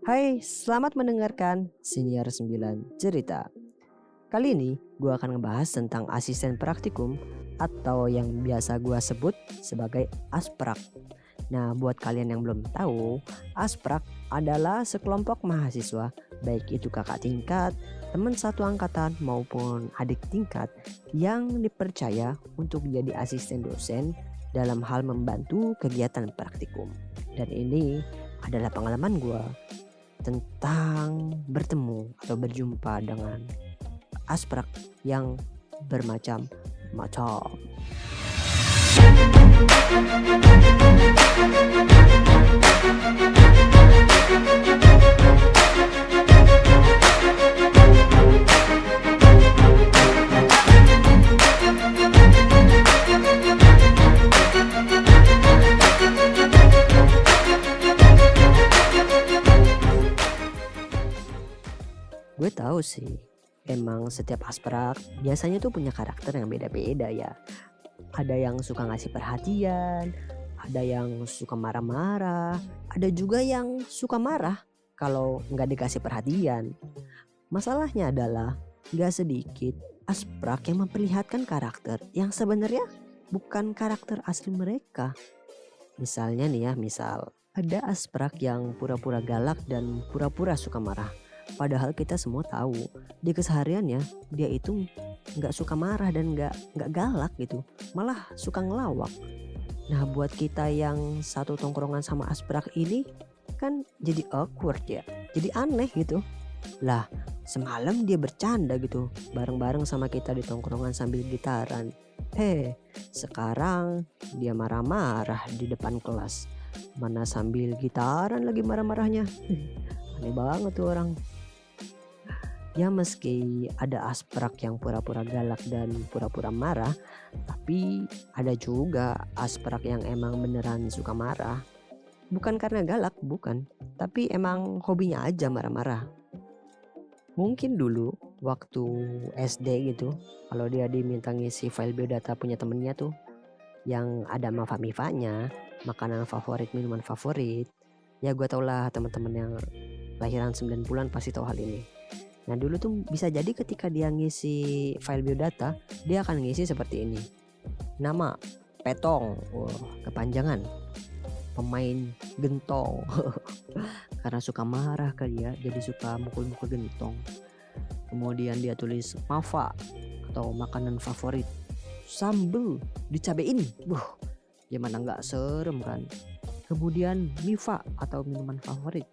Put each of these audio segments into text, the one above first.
Hai, selamat mendengarkan Senior 9 Cerita. Kali ini gue akan ngebahas tentang asisten praktikum atau yang biasa gue sebut sebagai Asprak. Nah, buat kalian yang belum tahu, Asprak adalah sekelompok mahasiswa, baik itu kakak tingkat, teman satu angkatan maupun adik tingkat yang dipercaya untuk jadi asisten dosen dalam hal membantu kegiatan praktikum. Dan ini adalah pengalaman gue tentang bertemu atau berjumpa dengan asprak yang bermacam-macam. Gue tahu sih, emang setiap asprak biasanya tuh punya karakter yang beda-beda ya. Ada yang suka ngasih perhatian, ada yang suka marah-marah, ada juga yang suka marah kalau nggak dikasih perhatian. Masalahnya adalah nggak sedikit asprak yang memperlihatkan karakter yang sebenarnya bukan karakter asli mereka. Misalnya nih ya, misal ada asprak yang pura-pura galak dan pura-pura suka marah. Padahal kita semua tahu di kesehariannya dia itu nggak suka marah dan nggak galak gitu, malah suka ngelawak. Nah, buat kita yang satu tongkrongan sama asprak ini kan jadi awkward ya, jadi aneh gitu. Lah, semalam dia bercanda gitu bareng-bareng sama kita di tongkrongan sambil gitaran. Sekarang dia marah-marah di depan kelas. Mana sambil gitaran lagi marah-marahnya. Aneh banget tuh orang. Ya meski ada asprak yang pura-pura galak dan pura-pura marah, tapi ada juga asprak yang emang beneran suka marah. Bukan karena galak, bukan. Tapi emang hobinya aja marah-marah. Mungkin dulu waktu SD gitu, kalau dia diminta ngisi file biodata punya temennya tuh, yang ada Mava-Mivanya, makanan favorit, minuman favorit. Ya gue tau lah teman-teman yang lahiran 90-an pasti tahu hal ini. Nah dulu tuh bisa jadi ketika dia ngisi file biodata, dia akan ngisi seperti ini. Nama, Petong, kepanjangan. Pemain gentong. Karena suka marah kali ya, jadi suka mukul-mukul gentong. Kemudian dia tulis Mava atau makanan favorit. Sambel dicabein. Gimana nggak serem kan. Kemudian Miva atau minuman favorit.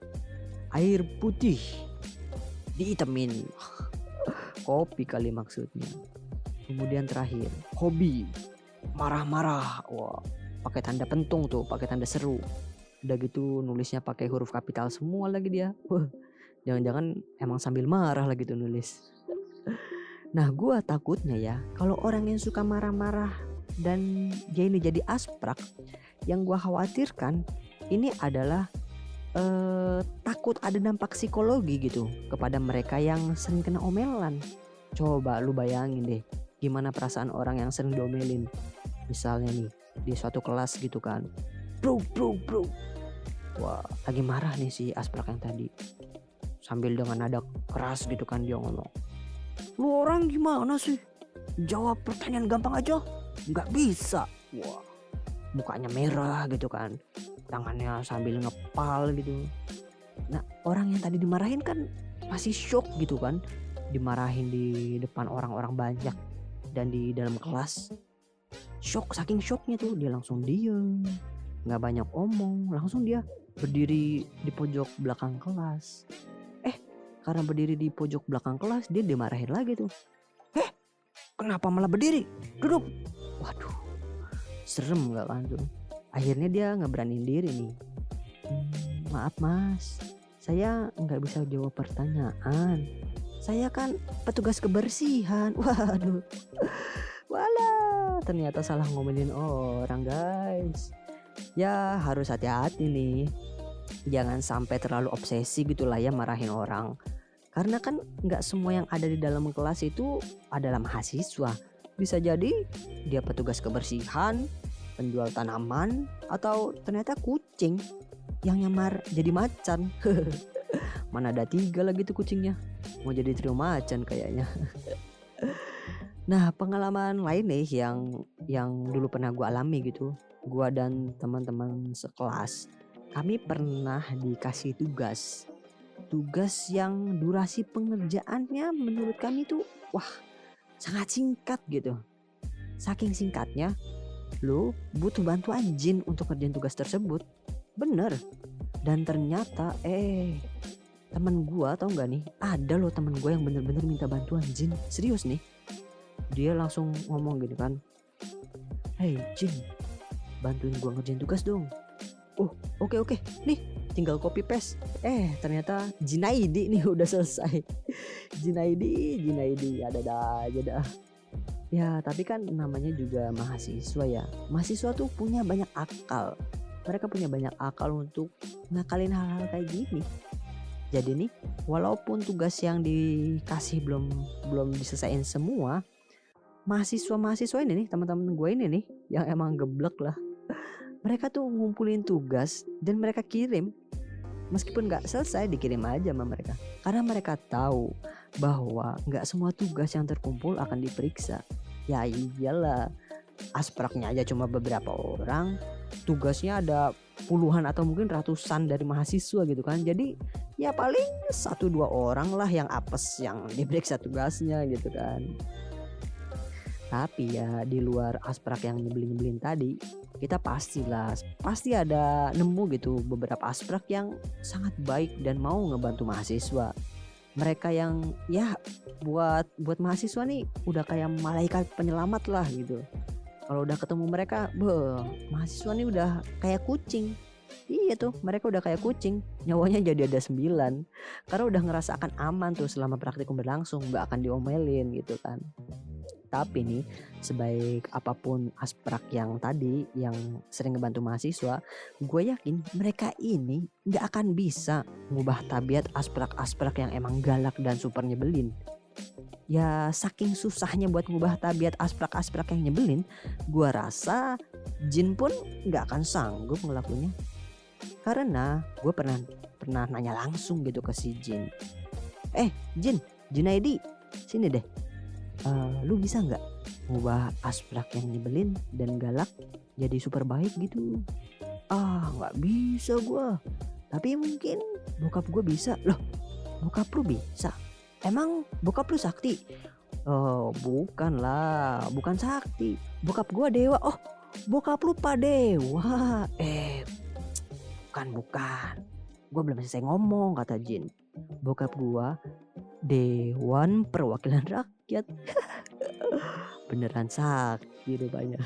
Air putih diitemin. Kopi kali maksudnya. Kemudian terakhir hobi marah-marah. Wah, pakai tanda pentung tuh, pakai tanda seru. Udah gitu nulisnya pakai huruf kapital semua lagi dia. Jangan-jangan emang sambil marah lagi tuh nulis. Nah gue takutnya ya kalau orang yang suka marah-marah dan dia ini jadi asprak, yang gue khawatirkan ini adalah takut ada dampak psikologi gitu kepada mereka yang sering kena omelan. Coba lu bayangin deh gimana perasaan orang yang sering diomelin. Misalnya nih di suatu kelas gitu kan, bro. Wah lagi marah nih si asprak yang tadi. Sambil dengan nada keras gitu kan dia ngomong, lu orang gimana sih? Jawab pertanyaan gampang aja nggak bisa. Wah mukanya merah gitu kan, tangannya sambil ngepal gitu. Nah orang yang tadi dimarahin kan pasti shock gitu kan, dimarahin di depan orang-orang banyak dan di dalam kelas. Shock, saking shocknya tuh dia langsung diem, nggak banyak omong, langsung dia berdiri di pojok belakang kelas. Karena berdiri di pojok belakang kelas dia dimarahin lagi tuh. Kenapa malah berdiri? Duduk. Waduh, serem gak kan tuh. Akhirnya dia nggak beraniin diri nih. Maaf mas, saya nggak bisa jawab pertanyaan. Saya kan petugas kebersihan. Waduh, walah, ternyata salah ngomelin orang guys. Ya harus hati-hati nih. Jangan sampai terlalu obsesi gitulah ya marahin orang. Karena kan nggak semua yang ada di dalam kelas itu adalah mahasiswa. Bisa jadi dia petugas kebersihan, penjual tanaman, atau ternyata kucing yang nyamar jadi macan. Mana ada 3 lagi tuh kucingnya. Mau jadi trio macan kayaknya. Nah, pengalaman lain nih yang dulu pernah gua alami gitu. Gua dan teman-teman sekelas, kami pernah dikasih tugas. Tugas yang durasi pengerjaannya menurut kami tuh wah, sangat singkat gitu. Saking singkatnya, lu butuh bantuan Jin untuk kerjain tugas tersebut. Bener. Dan ternyata temen gua tau nggak nih, ada loh temen gua yang bener-bener minta bantuan Jin. Serius nih. Dia langsung ngomong gini kan, "Hey Jin, bantuin gua ngerjain tugas dong." Oh, oke. Nih, tinggal copy paste. Ternyata Jinaidi nih udah selesai. Jinaidi, ada aja dah. Ya, tapi kan namanya juga mahasiswa ya. Mahasiswa tuh punya banyak akal. Mereka punya banyak akal untuk ngakalin hal-hal kayak gini. Jadi nih, walaupun tugas yang dikasih belum diselesain semua, mahasiswa ini nih, teman-teman gue ini nih, yang emang geblek lah. Mereka tuh ngumpulin tugas dan mereka kirim. Meskipun gak selesai, dikirim aja sama mereka. Karena mereka tahu bahwa gak semua tugas yang terkumpul akan diperiksa. Ya iyalah, aspraknya aja cuma beberapa orang, tugasnya ada puluhan atau mungkin ratusan dari mahasiswa gitu kan. Jadi ya paling 1-2 orang lah yang apes yang diperiksa tugasnya gitu kan. Tapi ya di luar asprak yang nyebelin-nyebelin tadi, kita pasti ada nemu gitu beberapa asprak yang sangat baik dan mau ngebantu mahasiswa. Mereka yang ya buat mahasiswa nih udah kayak malaikat penyelamat lah gitu. Kalau udah ketemu mereka, mahasiswa nih udah kayak kucing. Iya tuh, mereka udah kayak kucing, nyawanya jadi ada 9. Karena udah ngerasa akan aman tuh selama praktikum berlangsung, gak akan diomelin gitu kan. Tapi nih, sebaik apapun asprak yang tadi yang sering ngebantu mahasiswa, gue yakin mereka ini gak akan bisa ngubah tabiat asprak-asprak yang emang galak dan super nyebelin. Ya saking susahnya buat ngubah tabiat asprak-asprak yang nyebelin, gue rasa Jin pun gak akan sanggup ngelakuinnya. Karena gue pernah nanya langsung gitu ke si Jin. Jinaidi, sini deh. Lu bisa nggak ngubah asprak yang nyebelin dan galak jadi super baik gitu? Nggak bisa gue. Tapi mungkin bokap gue bisa. Loh, bokap lu bisa? Emang bokap lu sakti? Oh, bukan lah, bukan sakti. Bokap gue dewa. Oh, bokap lu pak dewa. Bukan. Gue belum selesai ngomong, kata Jin. Bokap gue Dewan Perwakilan Rakyat. Beneran sakti rupanya.